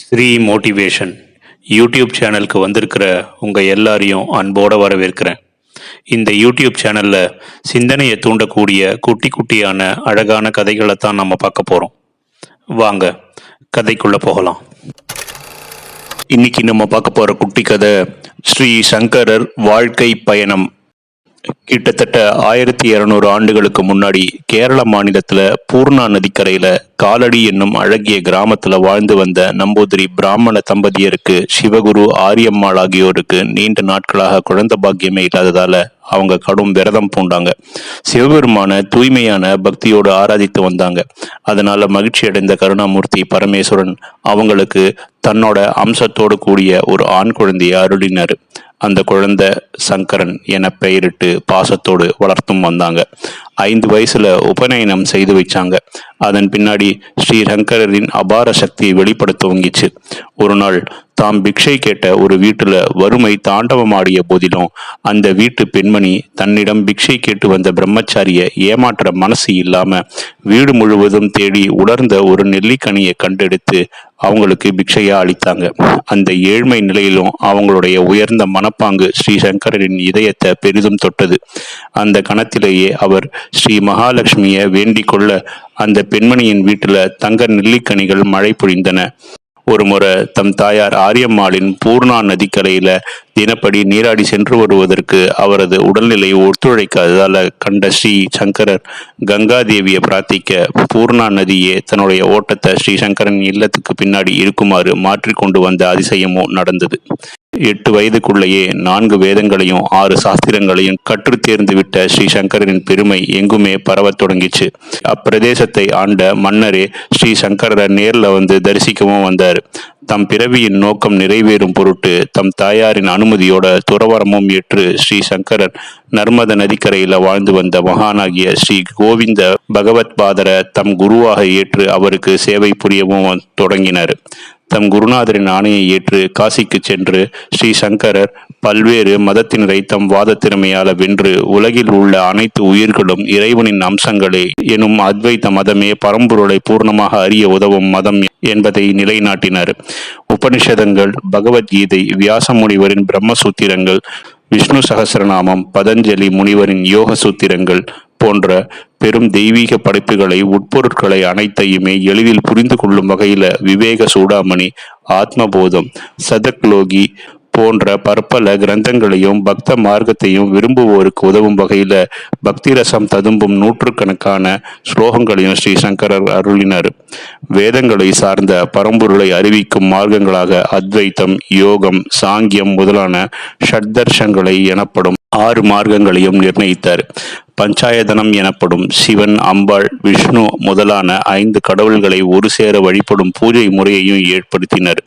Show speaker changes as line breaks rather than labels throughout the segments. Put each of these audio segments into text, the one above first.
Sri motivation YouTube சேனலுக்கு வந்திருக்கிற உங்கள் எல்லாரையும் அன்போடு வரவேற்கிறேன். இந்த யூடியூப் சேனலில் சிந்தனையை தூண்டக்கூடிய குட்டி குட்டியான அழகான கதைகளை தான் நம்ம பார்க்க போகிறோம். வாங்க கதைக்குள்ளே போகலாம். இன்னைக்கு நம்ம பார்க்க போகிற குட்டி கதை ஸ்ரீ சங்கரர் வாழ்க்கை பயணம். கிட்டத்தட்ட 1200 ஆண்டுகளுக்கு முன்னாடி கேரள மாநிலத்துல பூர்ணா நதிக்கரையில காலடி என்னும் அழகிய கிராமத்துல வாழ்ந்து வந்த நம்பூதிரி பிராமண தம்பதியருக்கு சிவகுரு ஆரியம்மாள் ஆகியோருக்கு நீண்ட நாட்களாக குழந்தை பாக்கியமே இல்லாததால அவங்க கடும் விரதம் பூண்டாங்க. சிவபெருமான தூய்மையான பக்தியோடு ஆராதித்து வந்தாங்க. அதனால மகிழ்ச்சி அடைந்த கருணாமூர்த்தி பரமேஸ்வரன் அவங்களுக்கு தன்னோட அம்சத்தோடு கூடிய ஒரு ஆண் குழந்தையை அருளினார். அந்த குழந்தை சங்கரன் என பெயரிட்டு பாசத்தோடு வளர்த்தும் வந்தாங்க. 5 வயசுல உபநயனம் செய்து வச்சாங்க. அதன் பின்னாடி ஸ்ரீ சங்கரின் அபார சக்தியை வெளிப்படுத்த துவங்கிச்சு. ஒரு நாள் தாம் பிக்ஷை கேட்ட ஒரு வீட்டுல வறுமை தாண்டவமாடிய போதிலும் அந்த வீட்டு பெண்மணி தன்னிடம் பிக்ஷை கேட்டு வந்த பிரம்மச்சாரிய ஏமாற்ற மனசு இல்லாம வீடு முழுவதும் தேடி உலர்ந்த ஒரு நெல்லிக்கனியை கண்டெடுத்து அவங்களுக்கு பிக்ஷையா அளித்தாங்க. அந்த ஏழ்மை நிலையிலும் அவங்களுடைய உயர்ந்த மனப்பாங்கு ஸ்ரீ சங்கரின் இதயத்தை பெரிதும் தொட்டது. அந்த கணத்திலேயே அவர் ஸ்ரீ மகாலட்சுமியை வேண்டிக் கொள்ள அந்த பெண்மணியின் வீட்டுல தங்க நெல்லிக்கனிகள் மழை பொழிந்தன. ஒரு முறை தம் தாயார் ஆரியம்மாளின் பூர்ணா நதிக்கரையில தினப்படி நீராடி சென்று வருவதற்கு அவரது உடல்நிலை ஒத்துழைக்காததால கண்ட ஸ்ரீ சங்கரர் கங்காதேவியை பிரார்த்திக்க பூர்ணா நதியே தன்னுடைய ஓட்டத்தை ஸ்ரீ சங்கரன் இல்லத்துக்கு பின்னாடி இருக்குமாறு மாற்றிக்கொண்டு வந்த அதிசயமும் நடந்தது. 8 வயதுக்குள்ளேயே 4 வேதங்களையும் 6 சாஸ்திரங்களையும் கற்று தேர்ந்து விட்ட ஸ்ரீ சங்கரனின் பெருமை எங்குமே பரவத் தொடங்கிச்சு. அப்பிரதேசத்தை ஆண்ட மன்னரே ஸ்ரீ சங்கரரை நேர்ல வந்து தரிசிக்கவும் வந்தார். தம் பிறவியின் நோக்கம் நிறைவேறும் பொருட்டு தம் தாயாரின் அனுமதியோட துறவரமும் ஏற்று ஸ்ரீ சங்கரர் நர்மத நதிக்கரையில வாழ்ந்து வந்த மகானாகிய ஸ்ரீ கோவிந்த பகவத் பாதரை தம் குருவாக ஏற்று அவருக்கு சேவை புரியவும் தொடங்கினார். தம் குருநாதரின் ஆணையை ஏற்று காசிக்கு சென்று ஸ்ரீ சங்கரர் பல்வேறு மதத்தினரை தம் வாத திறமையால வென்று உலகில் உள்ள அனைத்து உயிர்களும் இறைவனின் அம்சங்களே எனும் அத்வைத மதமே பரம்பொருளை பூர்ணமாக அறிய உதவும் மதம் என்பதை நிலைநாட்டினார். உபனிஷதங்கள், பகவத்கீதை, வியாச முனிவரின் பிரம்மசூத்திரங்கள், விஷ்ணு சகசிரநாமம், பதஞ்சலி முனிவரின் யோக சூத்திரங்கள் போன்ற பெரும் தெய்வீக படைப்புகளை உட்பொருட்களை அனைத்தையுமே எளிதில் புரிந்து கொள்ளும் வகையில விவேக சூடாமணி, ஆத்மபோதம், சதக்லோகி போன்ற பற்பல கிரந்தங்களையும் பக்த மார்க்கத்தையும் விரும்புவோருக்கு உதவும் வகையில பக்தி ரசம் ததும்பும் நூற்றுக்கணக்கான ஸ்லோகங்களையும் ஸ்ரீ சங்கரர் அருளினார். வேதங்களை சார்ந்த பரம்பொருளை அறிவிக்கும் மார்க்கங்களாக அத்வைத்தம், யோகம், சாங்கியம் முதலான ஷட்தர்ஷங்களை எனப்படும் 6 மார்க்கங்களையும் நிர்ணயித்தார். பஞ்சாயதனம் எனப்படும் சிவன், அம்பாள், விஷ்ணு முதலான 5 கடவுள்களை ஒரு சேர வழிபடும் பூஜை முறையையும் ஏற்படுத்தினர்.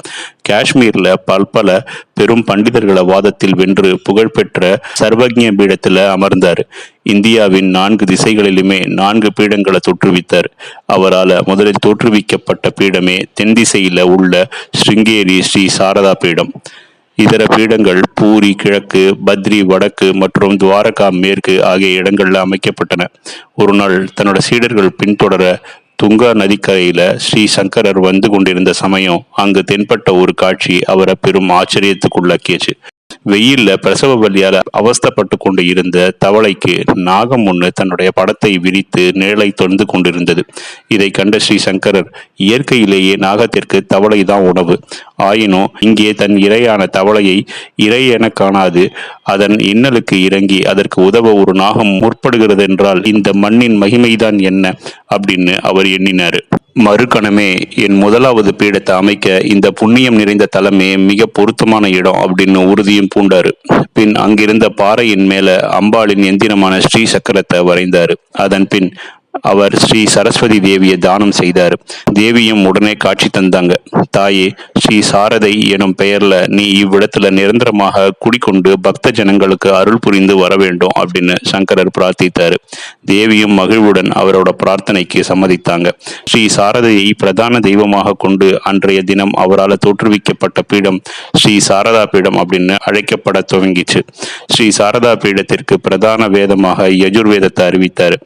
காஷ்மீர்ல பல்பல பெரும் பண்டிதர்களை வாதத்தில் வென்று புகழ்பெற்ற சர்வஜ்ஞ பீடத்துல அமர்ந்தார். இந்தியாவின் 4 திசைகளிலுமே 4 பீடங்களை தோற்றுவித்தார். அவரால் முதலில் தோற்றுவிக்கப்பட்ட பீடமே தென் திசையில உள்ள ஸ்ருங்கேரி ஸ்ரீ சாரதா பீடம். இதர பீடங்கள் பூரி கிழக்கு, பத்ரி வடக்கு மற்றும் துவாரகா மேற்கு ஆகிய இடங்கள்ல அமைக்கப்பட்டன. ஒரு நாள் தன்னோட சீடர்கள் பின்தொடர துங்கா நதிக்கரையில ஸ்ரீ சங்கரர் வந்து கொண்டிருந்த சமயம் அங்கு தென்பட்ட ஒரு காட்சி அவரை பெரும் ஆச்சரியத்துக்குள்ளாக்கியச்சு. வெயில்ல பிரசவ வலியால அவஸ்தப்பட்டு கொண்டு இருந்த தவளைக்கு நாகம் ஒன்று தன்னுடைய படத்தை விரித்து நிழலை தொந்து கொண்டிருந்தது. இதை கண்ட ஸ்ரீ சங்கரர் இயற்கையிலேயே நாகத்திற்கு தவளை தான் உணவு. ஆயினும் இங்கே தன் இரையான தவளையை இறை என காணாது அதன் இன்னலுக்கு இறங்கி அதற்கு உதவ ஒரு நாகம் முற்படுகிறது என்றால் இந்த மண்ணின் மகிமைதான் என்ன அப்படின்னு அவர் எண்ணினார். மறுகணமே என் முதலாவது பீடத்தை அமைக்க இந்த புண்ணியம் நிறைந்த தலமே மிக பொருத்தமான இடம் அப்படின்னு உறுதியும் பூண்டாரு. பின் அங்கிருந்த பாறையின் மேல அம்பாளின் எந்திரமான ஸ்ரீ சக்கரத்தை வரைந்தார். அதன் பின் அவர் ஸ்ரீ சரஸ்வதி தேவியை தானம் செய்தார். தேவியும் உடனே காட்சி தந்தாங்க. தாயே, ஸ்ரீ சாரதை எனும் பெயர்ல நீ இவ்விடத்துல நிரந்தரமாக குடிக்கொண்டு பக்த ஜனங்களுக்கு அருள் புரிந்து வர வேண்டும் அப்படின்னு சங்கரர் பிரார்த்தித்தார். தேவியும் மகிழ்வுடன் அவரோட பிரார்த்தனைக்கு சம்மதித்தாங்க. ஸ்ரீ சாரதையை பிரதான தெய்வமாக கொண்டு அன்றைய தினம் அவரால் தோற்றுவிக்கப்பட்ட பீடம் ஸ்ரீ சாரதா பீடம் அப்படின்னு அழைக்கப்பட துவங்கிச்சு. ஸ்ரீ சாரதா பீடத்திற்கு பிரதான வேதமாக யஜுர்வேதத்தை அறிவித்தார்.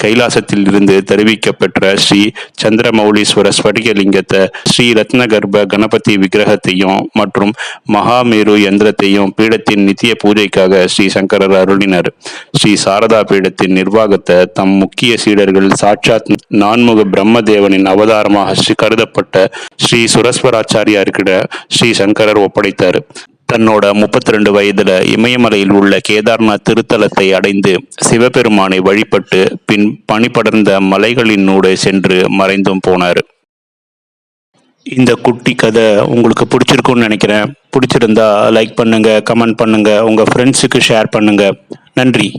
கைலாசத்தில் இருந்து தெரிவிக்கப்பெற்ற ஸ்ரீ சந்திரமௌலீஸ்வர ஸ்படிகலிங்கத்தை, ஸ்ரீ ரத்னகர்ப்ப கணபதி விக்கிரகத்தையும் மற்றும் மகாமேரு யந்திரத்தையும் பீடத்தின் நித்திய பூஜைக்காக ஸ்ரீ சங்கரர் அருளினர். ஸ்ரீ சாரதா பீடத்தின் நிர்வாகத்தை தம் முக்கிய சீடர்கள் சாட்சாத் நான்முக பிரம்மதேவனின் அவதாரமாக கருதப்பட்ட ஸ்ரீ சுரஸ்வராச்சாரியார்கிட்ட ஸ்ரீ சங்கரர் ஒப்படைத்தார். தன்னோட 32 வயதுல இமயமலையில் உள்ள கேதார்நாத் திருத்தலத்தை அடைந்து சிவபெருமானை வழிபட்டு பின் பனிபடர்ந்த மலைகளினூடு சென்று மறைந்தும் போனார். இந்த குட்டி கதை உங்களுக்கு பிடிச்சிருக்கும்னு நினைக்கிறேன். பிடிச்சிருந்தா லைக் பண்ணுங்க, கமெண்ட் பண்ணுங்க, உங்க ஃப்ரெண்ட்ஸுக்கு ஷேர் பண்ணுங்க. நன்றி.